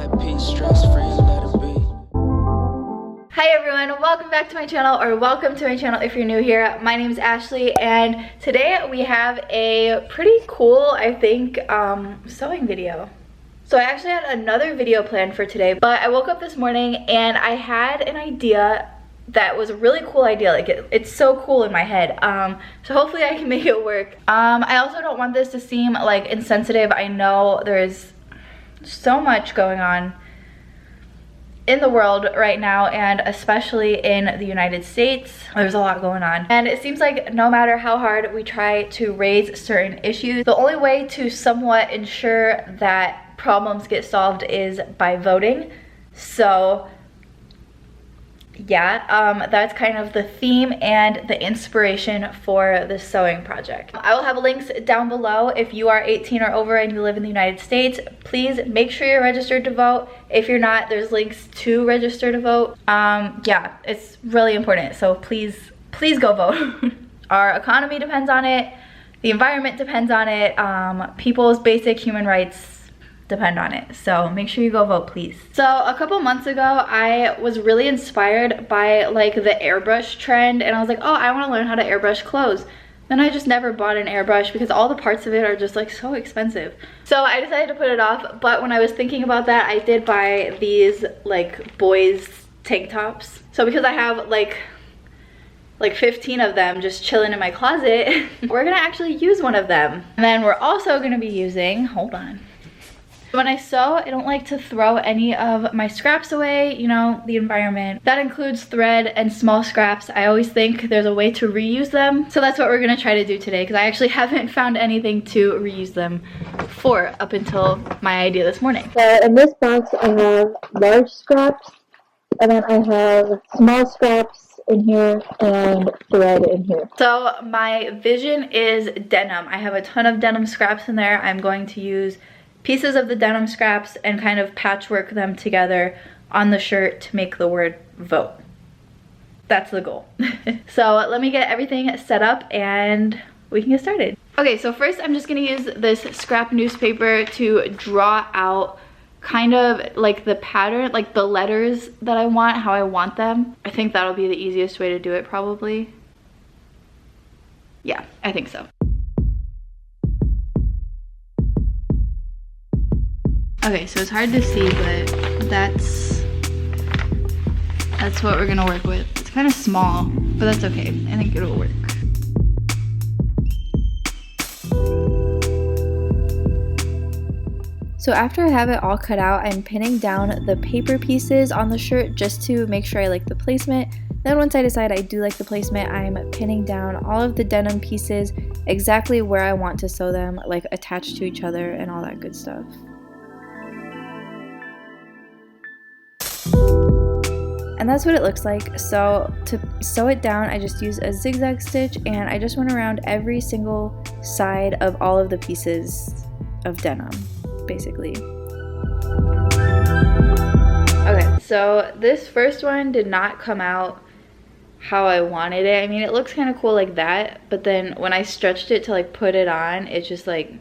at peace, stress free, let it be. Hi everyone, welcome back to my channel, or welcome to my channel if you're new here. My name is Ashley, and today we have a pretty cool, I think, sewing video. So I actually had another video planned for today, but I woke up this morning and I had an idea that was a really cool idea. Like it's so cool in my head. So hopefully I can make it work. I also don't want this to seem like insensitive. I know there's so much going on in the world right now, and especially in the United States. There's a lot going on, and it seems like no matter how hard we try to raise certain issues, the only way to somewhat ensure that problems get solved is by voting. So yeah, that's kind of the theme and the inspiration for this sewing project. I will have links down below. If you are 18 or over and you live in the United States, please make sure you're registered to vote. If you're not, there's links to register to vote. Yeah, it's really important, so please go vote. Our economy depends on it, the environment depends on it, people's basic human rights depend on it, so make sure you go vote, please. So a couple months ago, I was really inspired by like the airbrush trend, and I was like, oh, I want to learn how to airbrush clothes. Then I just never bought an airbrush because all the parts of it are just like so expensive. So I decided to put it off, but when I was thinking about that, I did buy these like boys tank tops. So because I have like 15 of them just chilling in my closet, we're gonna actually use one of them. And then we're also gonna be using, hold on. When I sew, I don't like to throw any of my scraps away, you know, the environment. That includes thread and small scraps. I always think there's a way to reuse them. So that's what we're gonna try to do today, because I actually haven't found anything to reuse them for up until my idea this morning. So in this box I have large scraps, and then I have small scraps in here and thread in here. So my vision is denim. I have a ton of denim scraps in there. I'm going to use pieces of the denim scraps and kind of patchwork them together on the shirt to make the word vote. That's the goal. So let me get everything set up and we can get started. Okay, so first I'm just gonna use this scrap newspaper to draw out kind of like the pattern, like the letters that I want, how I want them. I think that'll be the easiest way to do it probably. Yeah, I think so. Okay, so it's hard to see, but that's what we're gonna work with. It's kind of small, but that's okay. I think it'll work. So after I have it all cut out, I'm pinning down the paper pieces on the shirt just to make sure I like the placement. Then once I decide I do like the placement, I'm pinning down all of the denim pieces exactly where I want to sew them, like attached to each other and all that good stuff. And that's what it looks like. So to sew it down, I just use a zigzag stitch, and I just went around every single side of all of the pieces of denim, basically. Okay, so this first one did not come out how I wanted it. I mean, it looks kind of cool like that, but then when I stretched it to like put it on, it's just like,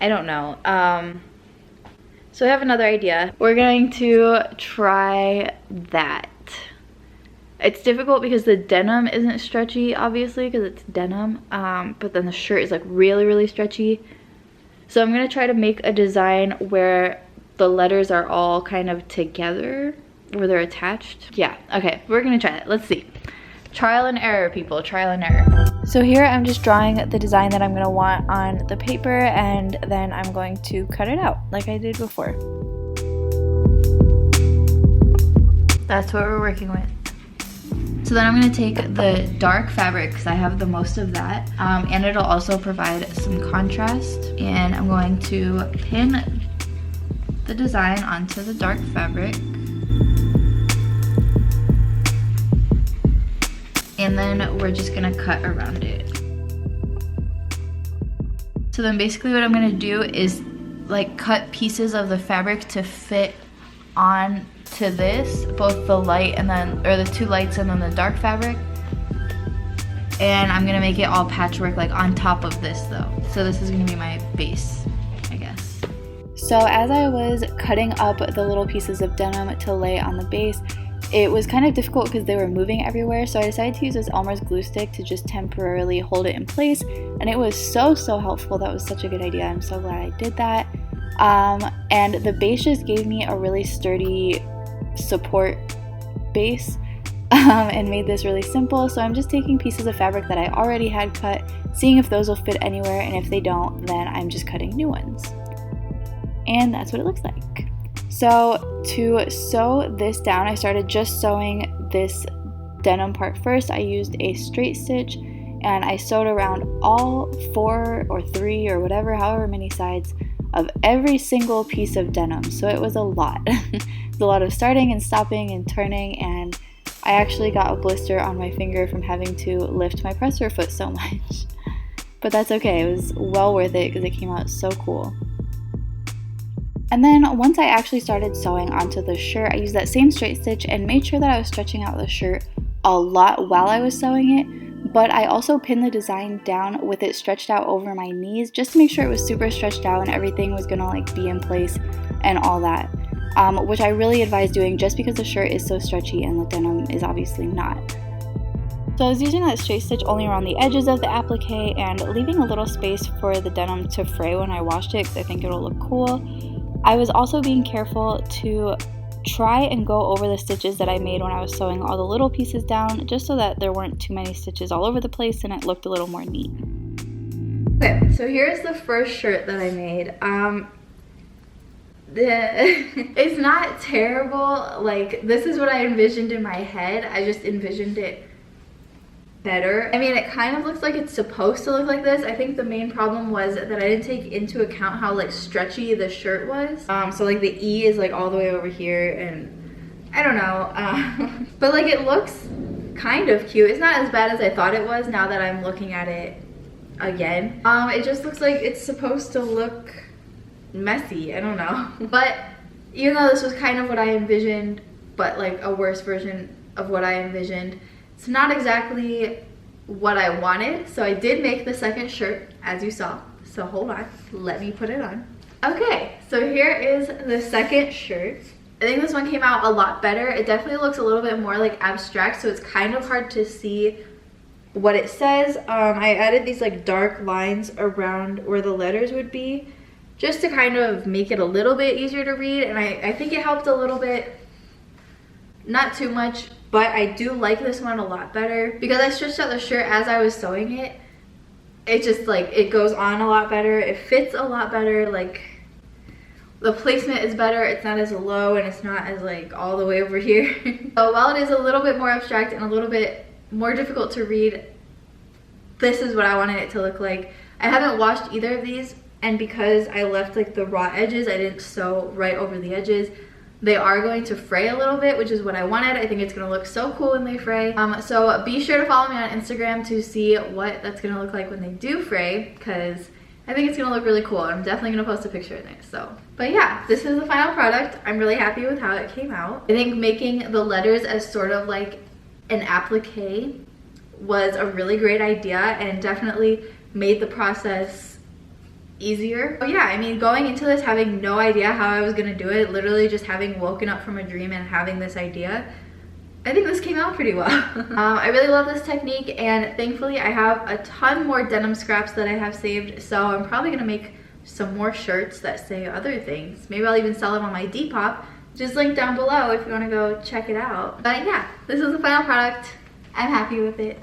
I don't know. So I have another idea. We're going to try that. It's difficult because the denim isn't stretchy, obviously, because it's denim, but then the shirt is like really, really stretchy. So I'm gonna try to make a design where the letters are all kind of together, where they're attached. Yeah, okay, we're gonna try that. Let's see. Trial and error, people, trial and error. So here I'm just drawing the design that I'm gonna want on the paper, and then I'm going to cut it out like I did before. That's what we're working with. So then I'm gonna take the dark fabric, because I have the most of that, and it'll also provide some contrast, and I'm going to pin the design onto the dark fabric. And then we're just gonna cut around it. So then basically what I'm gonna do is like cut pieces of the fabric to fit on to this, both the light and then, or the two lights and then the dark fabric. And I'm gonna make it all patchwork like on top of this though. So this is gonna be my base, I guess. So as I was cutting up the little pieces of denim to lay on the base, it was kind of difficult because they were moving everywhere, so I decided to use this Elmer's glue stick to just temporarily hold it in place, and it was so helpful. That was such a good idea. I'm so glad I did that. And the base just gave me a really sturdy support base and made this really simple. So I'm just taking pieces of fabric that I already had cut, seeing if those will fit anywhere, and if they don't, then I'm just cutting new ones. And that's what it looks like. So to sew this down, I started just sewing this denim part first. I used a straight stitch and I sewed around all 4 or 3 or whatever, however many sides of every single piece of denim. So it was a lot. It was a lot of starting and stopping and turning, and I actually got a blister on my finger from having to lift my presser foot so much. But that's okay, it was well worth it because it came out so cool. And then once I actually started sewing onto the shirt, I used that same straight stitch and made sure that I was stretching out the shirt a lot while I was sewing it, but I also pinned the design down with it stretched out over my knees just to make sure it was super stretched out and everything was gonna like be in place and all that, which I really advise doing just because the shirt is so stretchy and the denim is obviously not. So I was using that straight stitch only around the edges of the applique and leaving a little space for the denim to fray when I washed it because I think it'll look cool. I was also being careful to try and go over the stitches that I made when I was sewing all the little pieces down, just so that there weren't too many stitches all over the place and it looked a little more neat. Okay, so here's the first shirt that I made. It's not terrible. Like, this is what I envisioned in my head. I just envisioned it better. I mean, it kind of looks like it's supposed to look like this. I think the main problem was that I didn't take into account how like stretchy the shirt was. So like the E is like all the way over here, and I don't know. But like it looks kind of cute. It's not as bad as I thought it was now that I'm looking at it again. It just looks like it's supposed to look messy. I don't know. But even though this was kind of what I envisioned, but like a worse version of what I envisioned, it's not exactly what I wanted. So I did make the second shirt, as you saw. So hold on, let me put it on. Okay, so here is the second shirt. I think this one came out a lot better. It definitely looks a little bit more like abstract, so it's kind of hard to see what it says. I added these like dark lines around where the letters would be, just to kind of make it a little bit easier to read, and I think it helped a little bit. Not too much, but I do like this one a lot better because I stretched out the shirt as I was sewing it. It just like, it goes on a lot better. It fits a lot better. Like the placement is better. It's not as low and it's not as like all the way over here. So while it is a little bit more abstract and a little bit more difficult to read, this is what I wanted it to look like. I haven't washed either of these, and because I left like the raw edges, I didn't sew right over the edges. They are going to fray a little bit, which is what I wanted. I think it's gonna look so cool when they fray. So be sure to follow me on Instagram to see what that's gonna look like when they do fray, because I think it's gonna look really cool. I'm definitely gonna post a picture in there. So, but yeah, this is the final product. I'm really happy with how it came out. I think making the letters as sort of like an applique was a really great idea and definitely made the process easier. But yeah, I mean, going into this having no idea how I was gonna do it, literally just having woken up from a dream and having this idea, I think this came out pretty well. I really love this technique, and thankfully I have a ton more denim scraps that I have saved, so I'm probably gonna make some more shirts that say other things. Maybe I'll even sell them on my Depop. Just link down below if you want to go check it out. But yeah, this is the final product. I'm happy with it.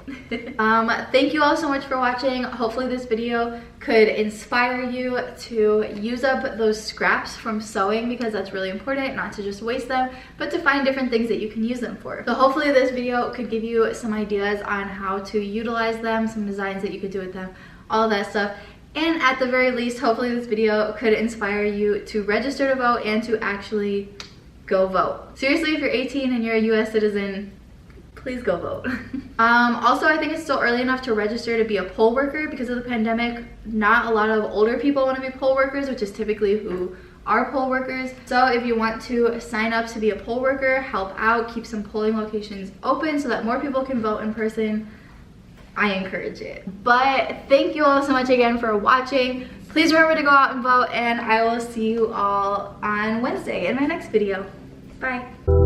Thank you all so much for watching. Hopefully this video could inspire you to use up those scraps from sewing, because that's really important, not to just waste them, but to find different things that you can use them for. So hopefully this video could give you some ideas on how to utilize them, some designs that you could do with them, all of that stuff. And at the very least, hopefully this video could inspire you to register to vote and to actually go vote. Seriously, if you're 18 and you're a US citizen, please go vote. Also, I think it's still early enough to register to be a poll worker because of the pandemic. Not a lot of older people want to be poll workers, which is typically who are poll workers. So if you want to sign up to be a poll worker, help out, keep some polling locations open so that more people can vote in person, I encourage it. But thank you all so much again for watching. Please remember to go out and vote, and I will see you all on Wednesday in my next video. Bye.